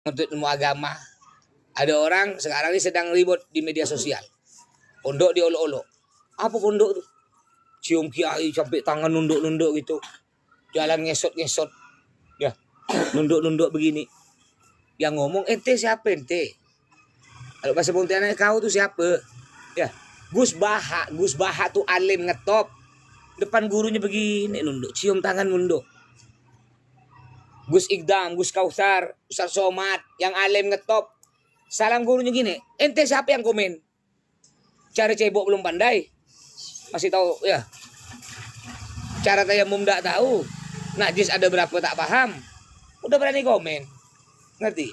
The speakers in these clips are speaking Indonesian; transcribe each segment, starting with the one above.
Untuk ilmu agama. Ada orang sekarang ini sedang ribut di media sosial. Pondok diolok-olok. Apa pondok tuh? Cium kiai sampai tangan nunduk-nunduk gitu. Jalan ngesot-ngesot. Ya, nunduk-nunduk begini. Yang ngomong ente siapa ente? Kalau bahasa Pontianak kau tuh siapa? Ya, Gus Baha tuh alim ngetop. Depan gurunya begini nunduk, cium tangan nunduk. Gus Igdam, Gus Kausar, Ustaz Somad yang alim ngetop. Salam gurunya gini, ente siapa yang komen? Cara cebok belum pandai. Masih tahu ya. Cara tayamum enggak tahu. Najis ada berapa tak paham. Udah berani komen. Ngerti?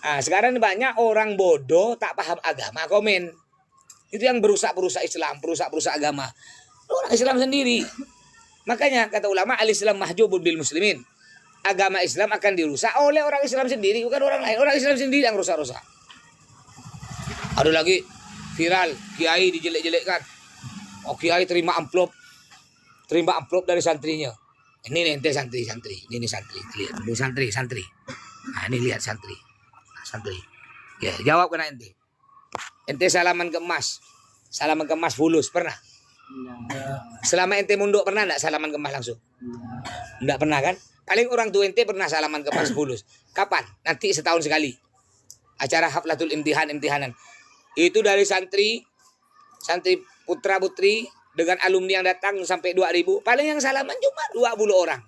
Nah, sekarang banyak orang bodoh tak paham agama komen. Itu yang berusak Islam, berusak agama. Orang Islam sendiri. Makanya kata ulama al-Islam mahjubun bil muslimin. Agama Islam akan dirusak oleh orang Islam sendiri, bukan orang lain. Orang Islam sendiri yang rusak-rusak. Ada lagi viral, kiai dijelek-jelekkan. Oh, kiai terima amplop dari santrinya. Ini ente santri. Ini santri. Lihat, ini santri. Nah, ini lihat santri. Nah, santri. Ya, jawab kena ente. Ente salaman ke emas fulus pernah? Selama ente munduk pernah enggak salaman ke emas langsung? Enggak pernah kan? Paling orang tua ente pernah salaman ke emas fulus. Kapan? Nanti setahun sekali. Acara haflatul imtihanan. Itu dari santri putra putri dengan alumni yang datang sampai 2000. Paling yang salaman cuma 20 orang.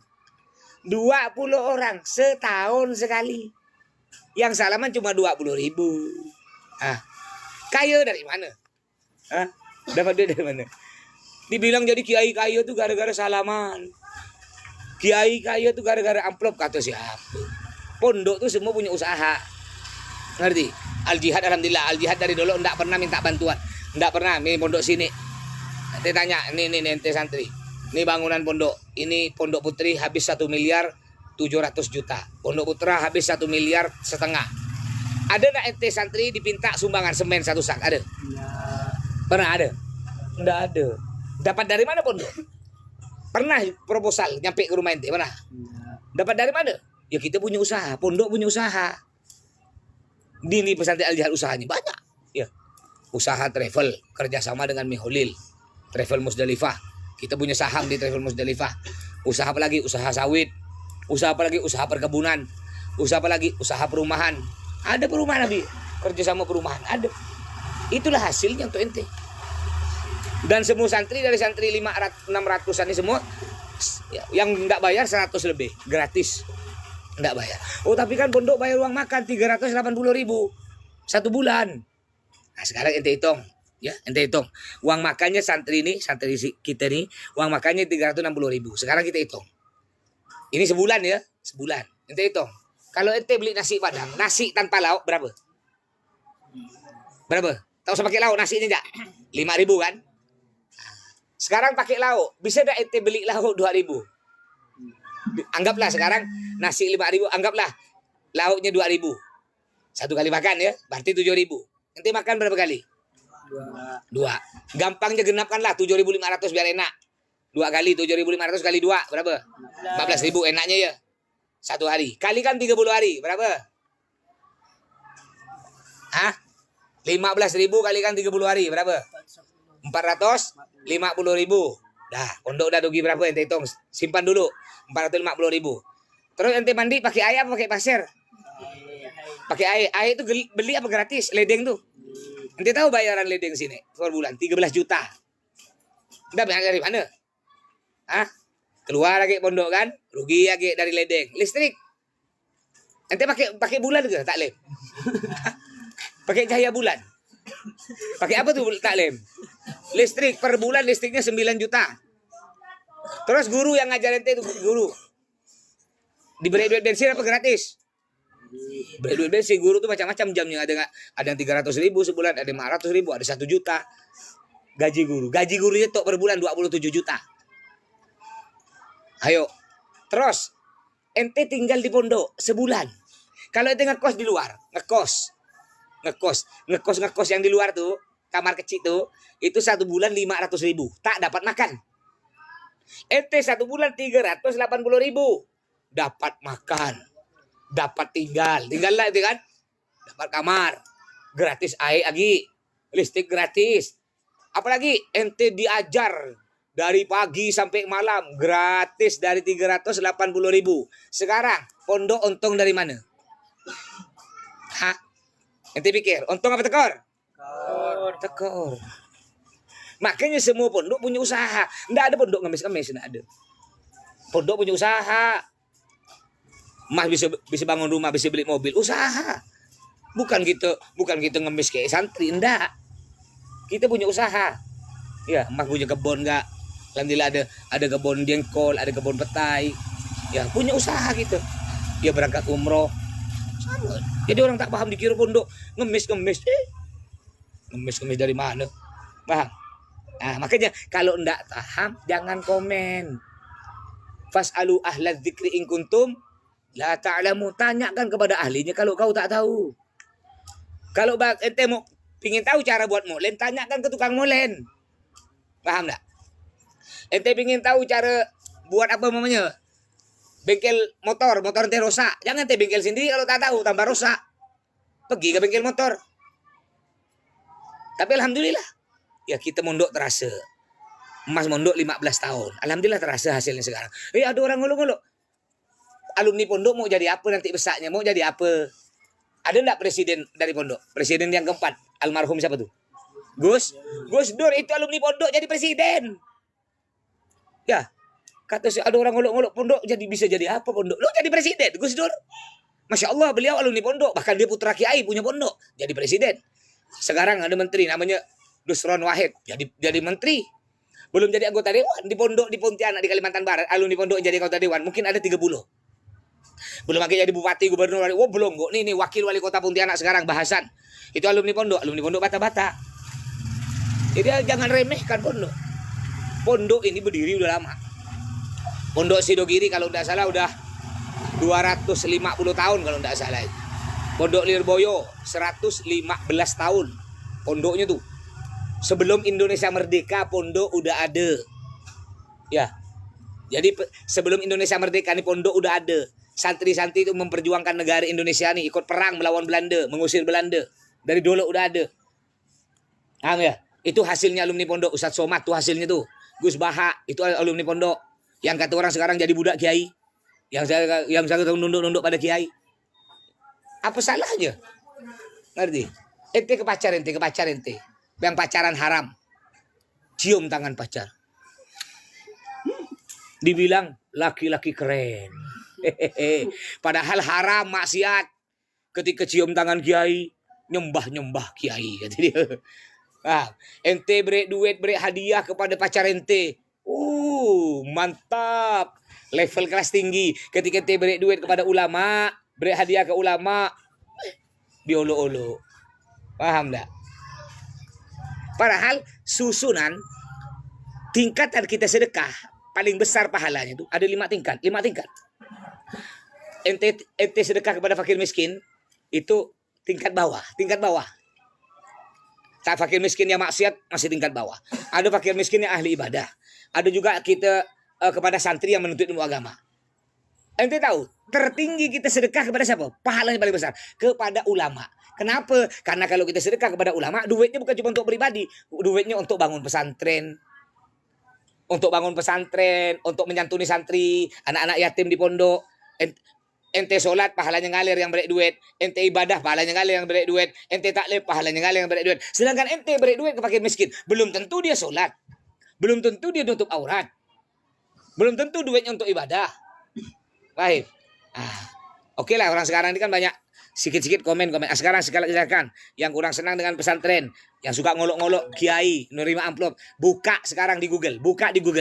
20 orang setahun sekali. Yang salaman cuma 20.000. Ah, kaya dari mana? Hah? Dapat duit dari mana? Dibilang jadi kiai kaya tuh gara-gara salaman. Kiai kaya tuh gara-gara amplop, kata siapa? Pondok tuh semua punya usaha. Ngerti? Al-jihad alhamdulillah, al-jihad dari dulu enggak pernah minta bantuan. Enggak pernah, ini pondok sini. Nanti tanya, ini ente santri. Ini bangunan pondok. Ini pondok putri habis 1 miliar 700 juta. Pondok putra habis 1 miliar setengah. Ada enggak ente santri dipinta sumbangan semen 1 sak? Ada? Pernah ada? Enggak ada. Dapat dari mana pondok? Pernah proposal nyampe ke rumah ente? Pernah? Dapat dari mana? Ya kita punya usaha, pondok punya usaha. Dini pesantren Al-Jihad usahanya banyak. Ya. Usaha travel, kerjasama dengan Miholil. Travel Musdalifah. Kita punya saham di Travel Musdalifah. Usaha apa lagi? Usaha sawit. Usaha apa lagi? Usaha perkebunan. Usaha apa lagi? Usaha perumahan. Ada perumahan Nabi. Kerjasama perumahan. Ada. Itulah hasilnya untuk ente. Dan semua santri dari santri 500-600an ini semua yang enggak bayar 100 lebih. Gratis. Enggak bayar. Oh tapi kan pondok bayar uang makan 380.000 1 bulan. Nah sekarang ente hitung. Ya, ente hitung. Uang makannya santri kita nih, uang makannya 360.000. Sekarang kita hitung. Ini sebulan ya, sebulan. Ente hitung. Kalau ente beli nasi Padang, nasi tanpa lauk berapa? Berapa? Tahu usah pakai lauk nasinya enggak? 5.000 kan? Sekarang pakai lauk, bisa enggak ente beli lauk 2.000? Anggaplah sekarang nasi 5.000, anggaplah lauknya 2.000. 1 kali makan ya, berarti 7.000. Ente makan berapa kali? 2. Gampangnya genapkanlah 7.500 biar enak. 2 kali 7.500 kali 2 berapa? 14.000 enaknya ya. 1 hari. Kalikan 30 hari berapa? Hah? 15.000 kalikan 30 hari berapa? 450.000. Dah, pondok udah rugi berapa ente hitung? Simpan dulu. 450.000. Terus ente mandi pakai air apa pakai pasir? Pakai air. Air itu beli apa gratis? Ledeng tuh. Ente tahu bayaran ledeng sini per bulan 13 juta. Udah banyak dari mana? Hah? Keluar lagi pondok kan? Rugi lagi dari ledeng. Listrik. Ente pakai bulan ke taklem? Pakai cahaya bulan. Pakai apa tuh taklem? Listrik per bulan listriknya 9 juta. Terus guru yang ngajarin ente itu guru. Diberi duit bensin apa gratis? Beri duit bensin guru tuh macam-macam jamnya, ada yang 300.000 sebulan, ada 500.000, ada 1 juta. Gaji guru. Gaji gurunya tuh per bulan 27 juta. Ayo. Terus ente tinggal di pondok sebulan. Kalau ente ngekos di luar, ngekos yang di luar tuh, kamar kecil tuh, itu 1 bulan 500.000. Tak dapat makan. Ente 1 bulan 380.000 dapat makan. dapat tinggal lah itu kan, dapat kamar, gratis air lagi, listrik gratis, apalagi ente diajar dari pagi sampai malam gratis dari 380.000. Sekarang pondok untung dari mana? Hah? Ente pikir untung apa tekor? Tekor. Makanya semua pondok punya usaha. Nggak ada pondok ngemis-ngemis, nggak ada. Pondok punya usaha. Mas bisa bangun rumah, bisa beli mobil, usaha. Bukan gitu ngemis kayak santri, enggak. Kita punya usaha. Ya, Mas punya kebun enggak? Alhamdulillah ada kebun jengkol, ada kebun petai. Ya, punya usaha gitu. Ya berangkat umroh. Sama. Jadi orang tak paham dikira pondok ngemis-ngemis. Ngemis-ngemis dari mana? Paham? Nah, makanya kalau enggak paham jangan komen. Fas'alu ahla dzikri in kuntum la ta'lamu. Tanyakan kepada ahlinya kalau kau tak tahu. Kalau ente mau pingin tahu cara buat molen, tanyakan ke tukang molen. Paham enggak? Ente pingin tahu cara buat apa namanya? Bengkel motor ente rusak. Jangan ente bengkel sendiri kalau tak tahu, tambah rusak. Pergi ke bengkel motor. Tapi alhamdulillah, ya kita mondok terasa. Mas mondok 15 tahun. Alhamdulillah terasa hasilnya sekarang. Ada orang nguluk-nguluk. Alumni pondok mau jadi apa nanti besarnya? Mau jadi apa? Ada enggak presiden dari pondok? Presiden yang keempat, almarhum siapa tuh? Gus Dur itu alumni pondok jadi presiden. Ya, kata ada orang nguluk-nguluk pondok bisa jadi apa pondok? Lu jadi presiden, Gus Dur. Masya Allah, beliau alumni pondok. Bahkan dia putra kiai punya pondok. Jadi presiden. Sekarang ada menteri namanya Nusron Wahid. Jadi menteri. Belum jadi anggota dewan di pondok di Pontianak di Kalimantan Barat. Alumni pondok jadi anggota dewan. Mungkin ada 30. Belum lagi jadi bupati, gubernur. Belum kok. Nih wakil wali kota Pontianak sekarang bahasan. Itu alumni pondok. Alumni pondok bata-bata. Jadi jangan remehkan pondok. Pondok ini berdiri udah lama. Pondok Sidogiri kalau tidak salah udah 250 tahun kalau tidak salah. Pondok Lirboyo 115 tahun. Pondoknya tuh. Sebelum Indonesia merdeka pondok udah ada. Ya. Jadi sebelum Indonesia merdeka nih pondok udah ada. Santri-santri itu memperjuangkan negara Indonesia nih, ikut perang melawan Belanda, mengusir Belanda. Dari dulu udah ada. Paham ya? Itu hasilnya alumni pondok. Ustadz Somad tuh hasilnya tuh. Gus Baha itu alumni pondok. Yang kata orang sekarang jadi budak kiai. Yang saya nunduk-nunduk pada kiai. Apa salahnya? Ngerti? Ente ke pacar ente. Yang pacaran haram. Cium tangan pacar. Dibilang laki-laki keren. Padahal haram, maksiat. Ketika cium tangan kiai, nyembah kiai kata dia. Ente beri duit, beri hadiah kepada pacar ente. Mantap. Level kelas tinggi. Ketika ente beri duit kepada ulama, beri hadiah ke ulama, diolo-olo. Paham enggak? Padahal susunan tingkatan kita sedekah paling besar pahalanya itu ada 5 tingkat. Ente sedekah kepada fakir miskin itu tingkat bawah. Tak fakir miskin yang maksiat masih tingkat bawah. Ada fakir miskin yang ahli ibadah. Ada juga kita kepada santri yang menuntut ilmu agama. Ente tahu tertinggi kita sedekah kepada siapa? Pahalanya paling besar kepada ulama. Kenapa? Karena kalau kita sedekah kepada ulama, duitnya bukan cuma untuk pribadi, duitnya untuk bangun pesantren, untuk menyantuni santri, anak-anak yatim di pondok. Ente sholat, pahalanya ngalir yang beri duit. Ente ibadah, pahalanya ngalir yang beri duit. Ente taklim, pahalanya ngalir yang beri duit. Sedangkan ente beri duit ke fakir miskin, belum tentu dia sholat, belum tentu dia tutup aurat, belum tentu duitnya untuk ibadah. Baik. Oke lah, orang sekarang ini kan banyak sikit-sikit komen. Sekarang silakan yang kurang senang dengan pesantren, yang suka ngolok-ngolok kiai, nerima amplop, buka sekarang di Google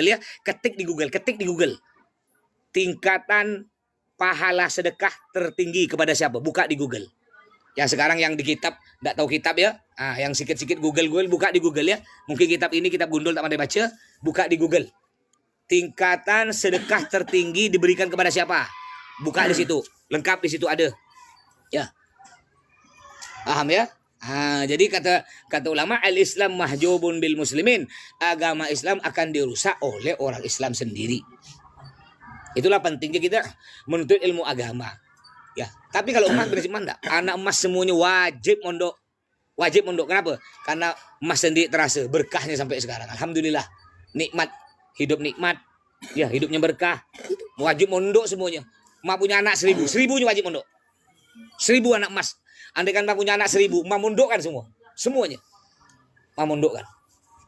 ya, ketik di Google. Tingkatan pahala sedekah tertinggi kepada siapa? Buka di Google. Yang sekarang yang di kitab, enggak tahu kitab ya. Yang sikit-sikit Google, buka di Google ya. Mungkin kitab ini kitab gundul tak pandai baca, buka di Google. Tingkatan sedekah tertinggi diberikan kepada siapa? Buka di situ, lengkap di situ ada. Ya. Paham ya? Jadi kata ulama al-Islam mahjubun bil muslimin. Agama Islam akan dirusak oleh orang Islam sendiri. Itulah pentingnya kita menuntut ilmu agama. Ya, tapi kalau emas prinsip enggak. Anak emas semuanya wajib mondok. Wajib mondok. Kenapa? Karena emas sendiri terasa berkahnya sampai sekarang. Alhamdulillah. Nikmat, hidup nikmat. Ya, hidupnya berkah. Wajib mondok semuanya. Mak punya anak 1000, 1000-nya wajib mondok. 1000 anak emas. Andai kan mak punya anak 1000, mak mondokkan semua. Semuanya. Mak mondokkan.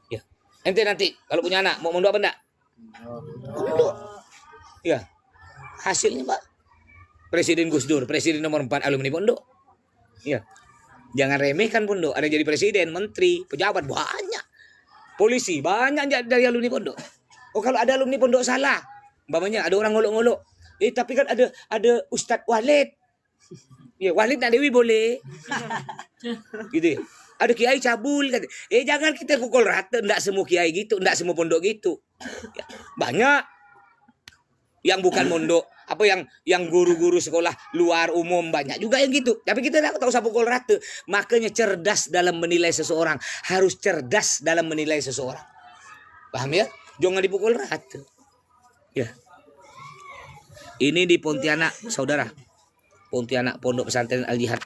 Ya. Ente nanti kalau punya anak mau mondok apa enggak? Mondok. Ya. Hasilnya, Pak. Presiden Gus Dur, presiden nomor 4 alumni pondok. Ya. Jangan remehkan pondok. Ada jadi presiden, menteri, pejabat banyak. Polisi banyak dari alumni pondok. Oh, kalau ada alumni pondok salah. Umpamanya ada orang ngolok-ngolok. Tapi kan ada Ustadz Walid. Ya, Walid nak Dewi boleh. Gitu ya. Ada kiai cabul kan. Jangan kita pukul rata, enggak semua kiai gitu, enggak semua pondok gitu. Ya, banyak yang bukan mondok, apa yang guru-guru sekolah luar umum banyak juga yang gitu. Tapi kita tak usah pukul rata. Makanya cerdas dalam menilai seseorang, harus cerdas dalam menilai seseorang. Paham ya? Jangan dipukul rata. Ya. Ini di Pontianak, saudara. Pontianak Pondok Pesantren Al Jihad.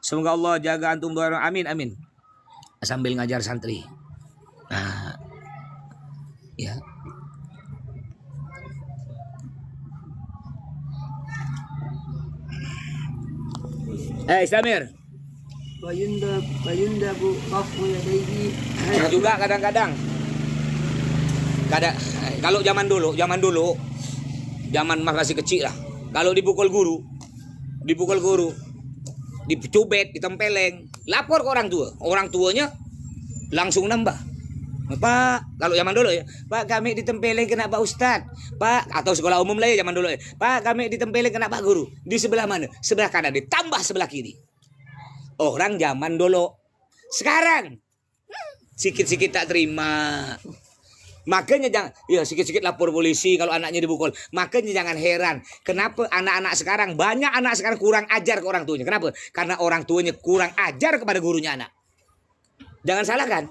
Semoga Allah jaga antum doa. Amin amin. Sambil ngajar santri. Nah. Ya. Samir. Bayunda bu kafu ya daiji. Juga kadang-kadang. Kalau zaman dulu, zaman masih kecil lah. Kalau dipukul guru, dicubet, ditempeleng, lapor ke orang tuanya langsung nambah. Pak, kalau zaman dulu ya, Pak kami ditempeleng kena Pak Ustadz, Pak, atau sekolah umum lah ya zaman dulu ya, Pak kami ditempeleng kena Pak Guru. Di sebelah mana? Sebelah kanan, ditambah sebelah kiri. Orang zaman dulu. Sekarang sikit-sikit tak terima. Makanya jangan, ya sikit-sikit lapor polisi kalau anaknya dipukul. Makanya jangan heran kenapa anak-anak sekarang, banyak anak sekarang kurang ajar ke orang tuanya. Kenapa? Karena orang tuanya kurang ajar kepada gurunya anak. Jangan salahkan.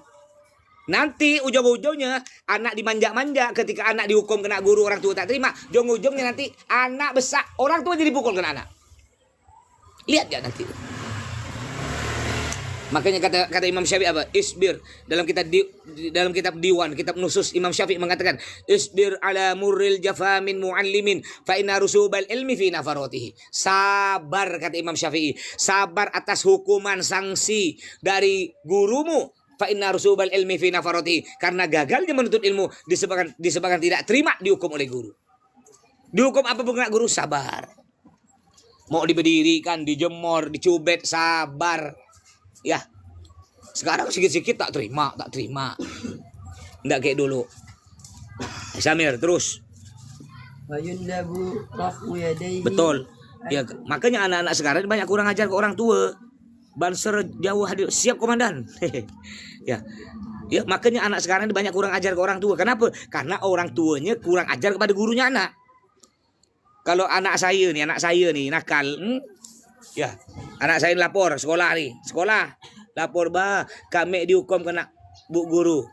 Nanti ujung-ujungnya anak dimanja-manja ketika anak dihukum kena guru, orang tua tak terima. Ujung-ujungnya nanti anak besar, orang tua jadi pukul kena anak. Lihat ya nanti. Makanya kata Imam Syafi'i apa? Isbir dalam kitab Diwan, kitab Nusus, Imam Syafi'i mengatakan, isbir ala murril jafa min muallimin fa inna rusubal ilmi fi nafaratihi. Sabar kata Imam Syafi'i, sabar atas hukuman sanksi dari gurumu. Fa inna rusubal ilmi fi nafaratihi, karena gagalnya menuntut ilmu disebabkan tidak terima dihukum oleh guru. Dihukum apa pun kena guru, sabar. Mau diberdirikan, dijemur, dicubet, sabar. Ya, sekarang sikit-sikit tak terima. Enggak kayak dulu. Samir, terus. Betul. Ya, makanya anak-anak sekarang banyak kurang ajar ke orang tua. Banser jauh hadir, siap komandan. Ya. Ya, makanya anak sekarang banyak kurang ajar ke orang tua. Kenapa? Karena orang tuanya kurang ajar kepada gurunya anak. Kalau anak saya nih nakal, ya, anak saya lapor sekolah, lapor kami dihukum kena bu guru.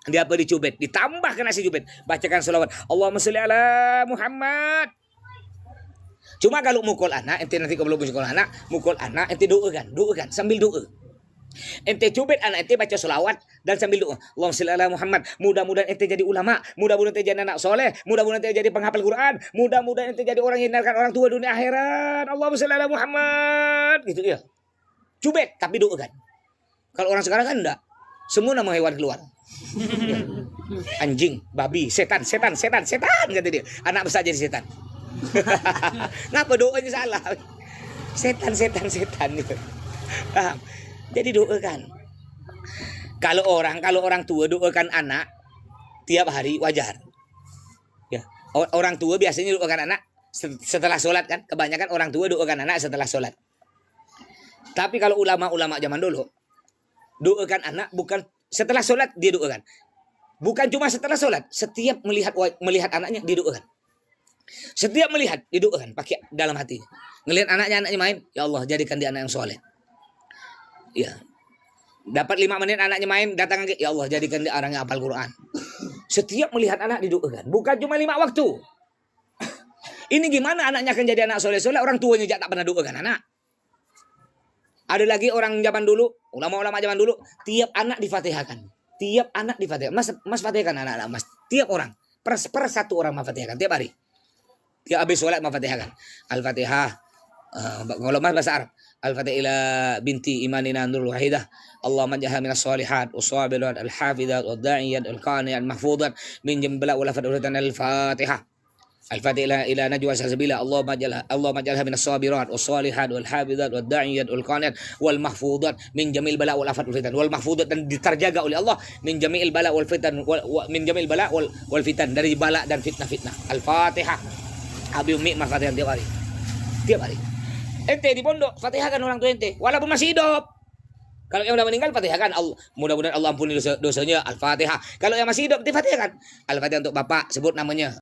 Dia apa dicubit, ditambah kena si cubit. Bacakan selawat. Allahumma sholli ala Muhammad. Cuma kalau mukul anak, ente nanti kalau mukul anak, ente doakan sambil doa. Ente cubit anak ente baca selawat dan sambil doa. Allahumma sholli ala Muhammad. Mudah-mudahan ente jadi ulama, mudah-mudahan ente jadi anak soleh, mudah-mudahan ente jadi penghafal Quran, mudah-mudahan ente jadi orang yang hindarkan orang tua dunia akhirat. Allahumma sholli ala Muhammad. Gitu ya. Cubit tapi doakan. Kalau orang sekarang kan enggak. Semua nama hewan keluar. Anjing, babi, setan kata dia. Anak besar jadi setan. Ngapa doanya salah? Setan. Paham? Jadi doakan. Kalau orang tua doakan anak tiap hari wajar. Ya, orang tua biasanya doakan anak setelah sholat kan. Kebanyakan orang tua doakan anak setelah sholat. Tapi kalau ulama-ulama zaman dulu doakan anak bukan setelah sholat, dia doakan. Bukan cuma setelah sholat, setiap melihat anaknya didoakan. Setiap melihat didoakan pakai dalam hati. Ngelihat anaknya main, ya Allah jadikan dia anak yang soleh. Ya. Dapat 5 menit anaknya main, datang ke, ya Allah jadikan dia orang yang hafal Quran. Setiap melihat anak didoakan, bukan cuma 5 waktu. Ini gimana anaknya akan jadi anak soleh-soleh, orang tuanya tak pernah doakan anak. Ada lagi orang zaman dulu, ulama-ulama zaman dulu, tiap anak difatihahkan. Tiap anak difatihahkan. Mas fatihahkan anak-anak mas. Tiap orang. Per satu orang memfatihahkan tiap hari. Tiap habis sholat memfatihahkan. Al-Fatihah. Kalau mas bahasa Arab. Al-Fatihah ila binti imanina nurul wahidah. Allahumma ja'alha minas solihat. Usabilat al-hafidhat. Wadda'iyat al-qaniyat. Mahfudat. Min jambala ulafat ulatan al-Fatihah. Al-Fatihah ila najwa salsabila. Allahumma ja'alha minas sabirat. Wassalihat. Wal-hafidhat. Wadda'iyat al-qaniyat. Wal-mahfudat. Min jamil bala ulafat ulfitan. Wal-mahfudat. Dan diterjaga oleh Allah. Min jamil bala wal-fitan. Min jamil bala wal-fitan. Dari bala dan fitnah-fitnah. Al-Fatihah. Abi Umi Fatihah tiap hari. Tiap hari. Ente di pondok fatihahkan orang tua ente walaupun masih hidup. Kalau yang udah meninggal fatihahkan Allah. Mudah-mudahan Allah ampuni dosanya. Al-Fatihah. Kalau yang masih hidup fatihahkan. Al-Fatihah untuk bapak sebut namanya.